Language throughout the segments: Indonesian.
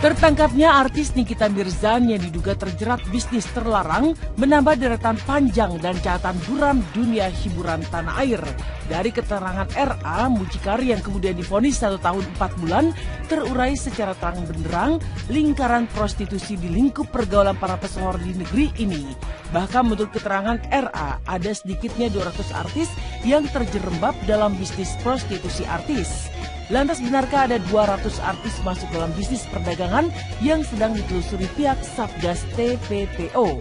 Tertangkapnya artis Nikita Mirzani yang diduga terjerat bisnis terlarang menambah deretan panjang dan catatan buram dunia hiburan tanah air. Dari keterangan RA, mucikari yang kemudian divonis 1 tahun 4 bulan terurai secara terang benderang lingkaran prostitusi di lingkup pergaulan para pesohor di negeri ini. Bahkan menurut keterangan RA, ada sedikitnya 200 artis yang terjerembab dalam bisnis prostitusi artis. Lantas benarkah ada 200 artis masuk dalam bisnis perdagangan yang sedang ditelusuri pihak Satgas TPPO?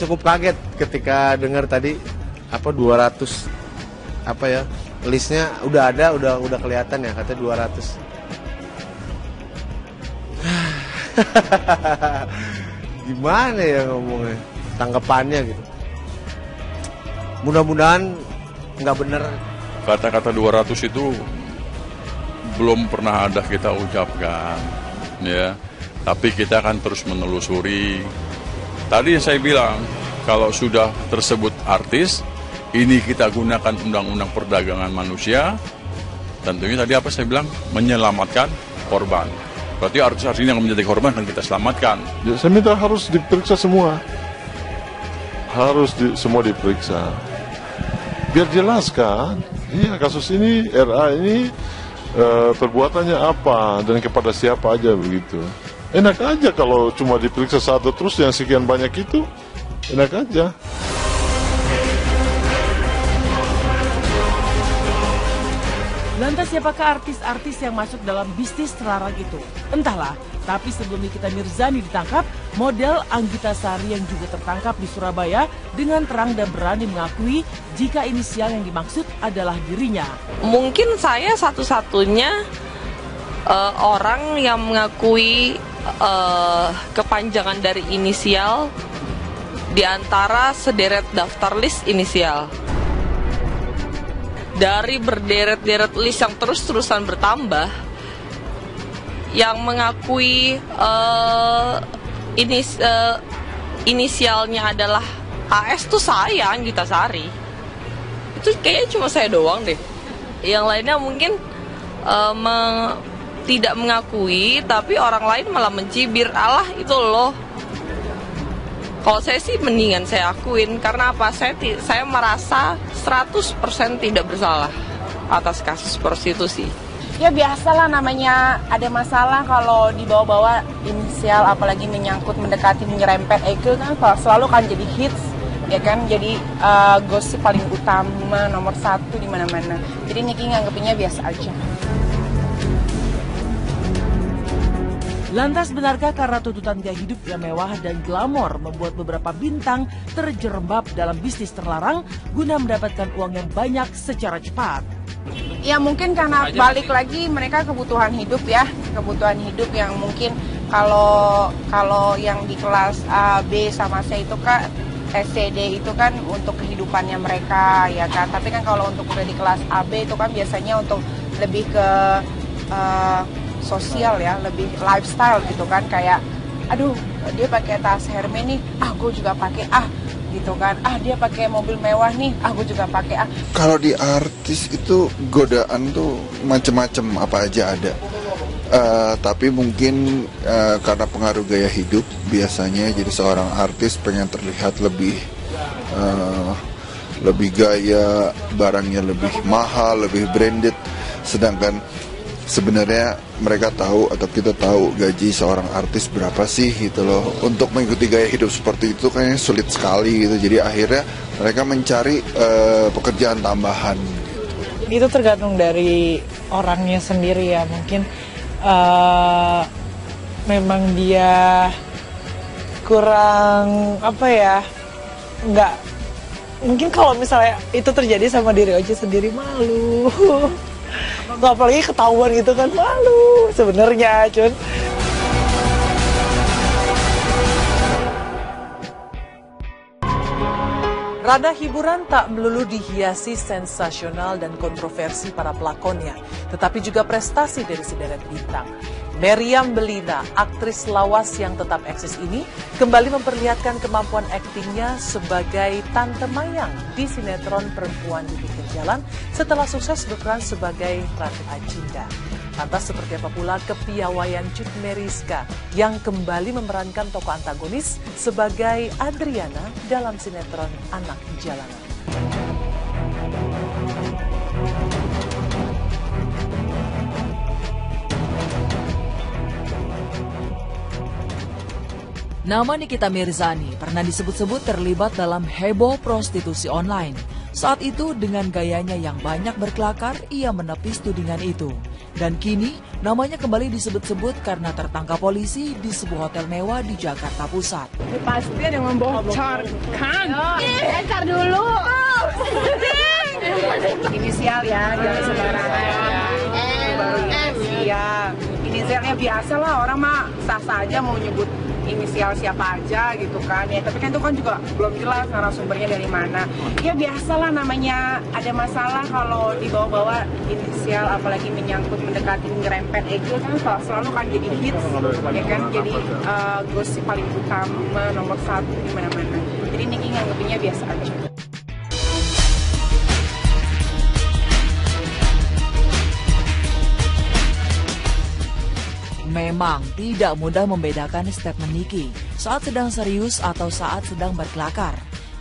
Cukup kaget ketika dengar tadi 200 listnya udah ada, udah kelihatan ya, katanya 200. Gimana ya ngomongnya, tanggapannya gitu. Mudah-mudahan nggak bener. Kata-kata 200 itu belum pernah ada kita ucapkan, ya. Tapi kita akan terus menelusuri. Tadi saya bilang, kalau sudah tersebut artis, ini kita gunakan undang-undang perdagangan manusia. Tentunya tadi apa saya bilang, menyelamatkan korban. Berarti artis-artis ini yang menjadi korban akan kita selamatkan. Ya, saya minta harus diperiksa semua, semua diperiksa. Biar jelas kan, iya kasus ini, RA ini perbuatannya apa dan kepada siapa aja begitu. Enak aja kalau cuma diperiksa satu terus yang sekian banyak itu, enak aja. Lantas siapakah artis-artis yang masuk dalam bisnis terlarang itu? Entahlah, tapi sebelum Nikita Mirzani ditangkap, model Anggita Sari yang juga tertangkap di Surabaya dengan terang dan berani mengakui jika inisial yang dimaksud adalah dirinya. Mungkin saya satu-satunya orang yang mengakui kepanjangan dari inisial di antara sederet daftar list inisial. Dari berderet-deret list yang terus-terusan bertambah, yang mengakui inisialnya adalah AS tuh saya, Anggita Sari. Itu kayaknya cuma saya doang deh. Yang lainnya mungkin tidak mengakui, tapi orang lain malah mencibir, alah itu loh. Kalau saya sih mendingan saya akuin, karena apa? Saya merasa 100% tidak bersalah atas kasus prostitusi. Ya biasalah, namanya ada masalah kalau dibawa-bawa inisial, apalagi menyangkut, mendekati, menyerempet, itu kan selalu kan jadi hits, ya kan? Jadi gosip paling utama, nomor 1 di mana-mana. Jadi Niki nganggepinnya biasa aja. Lantas benarkah karena tuntutan gaya hidup yang mewah dan glamor membuat beberapa bintang terjerembab dalam bisnis terlarang guna mendapatkan uang yang banyak secara cepat? Ya mungkin karena balik lagi mereka kebutuhan hidup ya, kebutuhan hidup yang mungkin kalau yang di kelas A, B sama C itu kan SCD itu kan untuk kehidupannya mereka ya kan. Tapi kan kalau untuk udah di kelas AB itu kan biasanya untuk lebih ke sosial ya, lebih lifestyle gitu kan, kayak aduh dia pakai tas Hermes nih, gue juga pakai gitu kan, dia pakai mobil mewah nih, gue juga pakai Kalau di artis itu godaan tuh macem-macem, apa aja ada. Tapi mungkin karena pengaruh gaya hidup biasanya, jadi seorang artis pengen terlihat lebih gaya, barangnya lebih mahal, lebih branded, sedangkan sebenarnya mereka tahu atau kita tahu gaji seorang artis berapa sih gitu loh. Untuk mengikuti gaya hidup seperti itu kayaknya sulit sekali gitu. Jadi akhirnya mereka mencari pekerjaan tambahan gitu. Itu tergantung dari orangnya sendiri ya. Mungkin memang dia kurang nggak, mungkin kalau misalnya itu terjadi sama diri Oji sendiri malu. Apalagi ketahuan gitu kan, malu sebenarnya Cun. Ranah hiburan tak melulu dihiasi sensasional dan kontroversi para pelakonnya, tetapi juga prestasi dari sederet bintang. Meriam Belina, aktris lawas yang tetap eksis ini, kembali memperlihatkan kemampuan aktingnya sebagai Tante Mayang di sinetron Perempuan di Pinggir Jalan setelah sukses berperan sebagai Ratu Acinda. Lantas seperti apa pula kepiawaian Cut Meyriska yang kembali memerankan tokoh antagonis sebagai Adriana dalam sinetron Anak Jalanan. Nama Nikita Mirzani pernah disebut-sebut terlibat dalam heboh prostitusi online. Saat itu dengan gayanya yang banyak berkelakar, ia menepis tudingan itu. Dan kini namanya kembali disebut-sebut karena tertangkap polisi di sebuah hotel mewah di Jakarta Pusat. Pasti ada yang membocorkan. Entar dulu. Inisial ya, jangan sembarangan. Baru inisial. Inisialnya biasa lah, orang mah sah-sah aja mau nyebut inisial siapa aja gitu kan ya, tapi kan itu kan juga belum jelas narasumbernya dari mana. Ya biasalah, namanya ada masalah kalau dibawa-bawa inisial, apalagi menyangkut mendekati ngerempet ego kan selalu kan jadi hits ya kan, jadi gosip paling utama nomor 1 di mana-mana. Jadi Niki nganggepinnya biasa aja. Memang tidak mudah membedakan statement Niki saat sedang serius atau saat sedang berkelakar.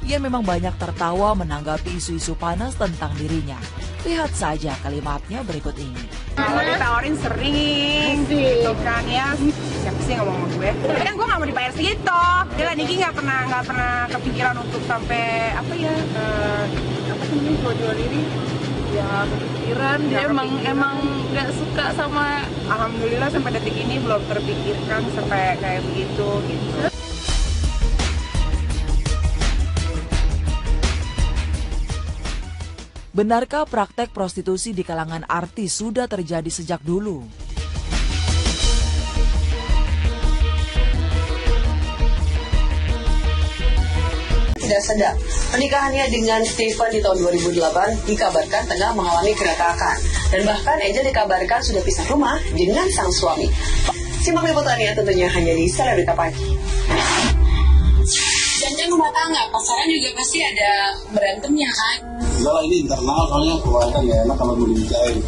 Ia memang banyak tertawa menanggapi isu-isu panas tentang dirinya. Lihat saja kalimatnya berikut ini. Kalau ditawarin sering gitu kan ya. Siapa sih ngomong sama gue? Tapi kan gue gak mau dibayar segitu. Jelas Niki gak pernah kepikiran untuk sampai apa namanya, jual diri. Ya kepikiran, dia emang nggak suka sama. Alhamdulillah sampai detik ini belum terpikirkan sampai kayak begitu gitu. Benarkah praktek prostitusi di kalangan artis sudah terjadi sejak dulu? Tidak sedap. Pernikahannya dengan Steven di tahun 2008 dikabarkan tengah mengalami keretakan. Dan bahkan Angel dikabarkan sudah pisah rumah dengan sang suami. Simak liputannya tentunya hanya di Selebrita Pagi. Jangan rumah tangga, pasaran juga pasti ada berantemnya kan? Enggak lah, ini internal, soalnya keluarga nggak enak kalau mau dibicarain.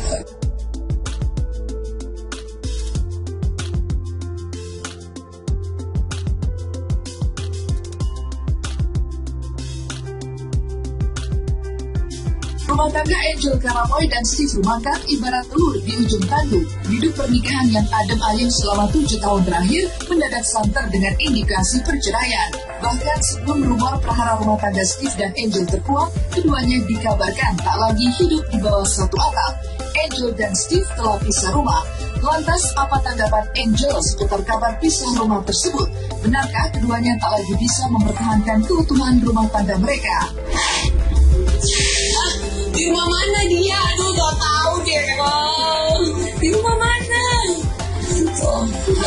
Rumah tangga Angel Karamoy dan Steve Rumaka ibarat telur di ujung tanduk. Hidup pernikahan yang adem ayem selama 7 tahun terakhir mendadak santer dengan indikasi perceraian. Bahkan sebelum rumor perhara rumah tangga Steve dan Angel terkuak, keduanya dikabarkan tak lagi hidup di bawah satu atap. Angel dan Steve telah pisah rumah. Lantas, apa tanggapan Angel seputar kabar pisah rumah tersebut? Benarkah keduanya tak lagi bisa mempertahankan keutuhan rumah tangga mereka? Di rumah mana dia? Aduh, gak tahu deh. Di rumah mana?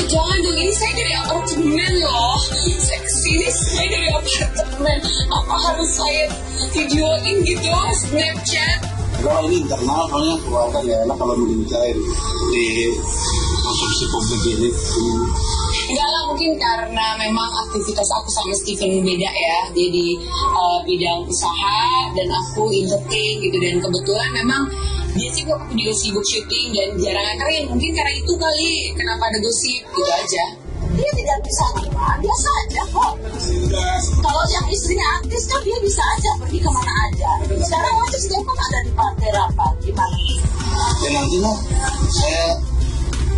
Jangan dong, ini saya dari apartemen loh. Saya kesini, saya dari apartemen. Apa harus saya videoin gitu, Snapchat? Enggak, ini internal, soalnya keluarga nggak enak kalau mau dibicarain di konsumsi publik ini. Enggak lah, mungkin karena memang aktivitas aku sama Steven beda ya. Dia di bidang usaha dan aku entertain gitu. Dan kebetulan memang dia sibuk, aku juga sibuk syuting dan jarang nganterin. Mungkin karena itu kali kenapa ada gosip gitu aja. Dia tidak bisa rumah, biasa aja kok. Kalau yang istrinya artis kan dia bisa aja pergi kemana aja. Sekarang aja Stefan ada di partai rapat, gimana? Dan nantinya saya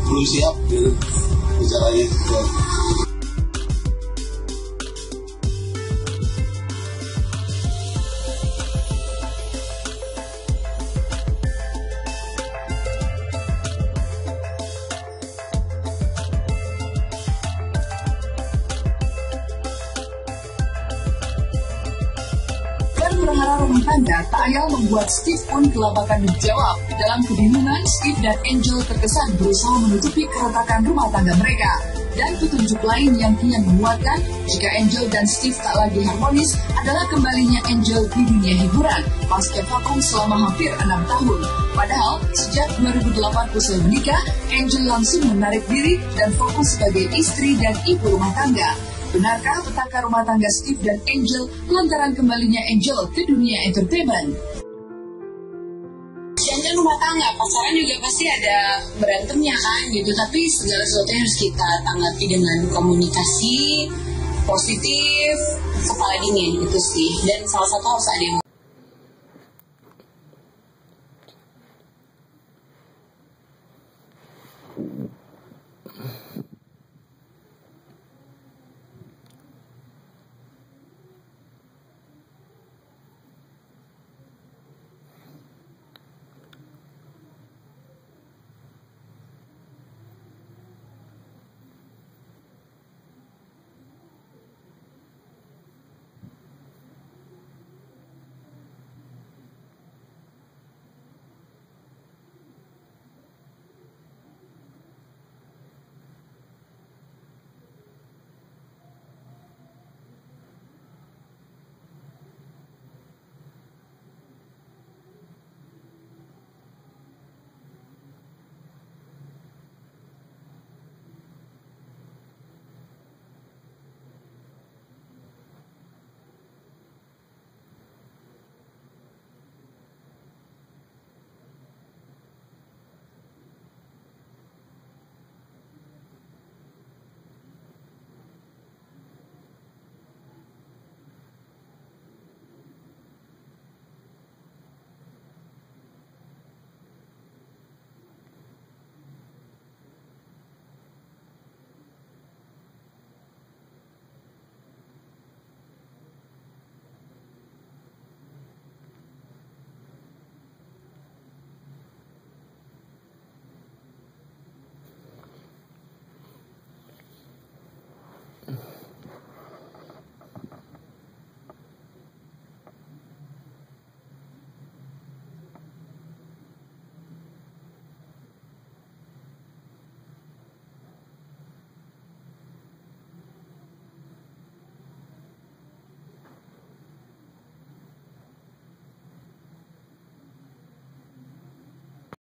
belum siap gitu bicaranya. Perhara rumah tangga tak ayal membuat Steve pun kelabakan menjawab. Dalam kebingungan, Steve dan Angel terkesan berusaha menutupi keretakan rumah tangga mereka. Dan petunjuk lain yang kian menguatkan jika Angel dan Steve tak lagi harmonis adalah kembalinya Angel di dunia hiburan pasca vakum selama hampir 6 tahun. Padahal sejak 2008 usai menikah, Angel langsung menarik diri dan fokus sebagai istri dan ibu rumah tangga. Benarkah petaka rumah tangga Steve dan Angel lantaran kembalinya Angel ke dunia entertainment? Jangan rumah nggak pacaran juga pasti ada berantemnya kan gitu, tapi segala sesuatu harus kita tanggapi dengan komunikasi positif, kepala dingin itu sih, dan salah satu harus ada yang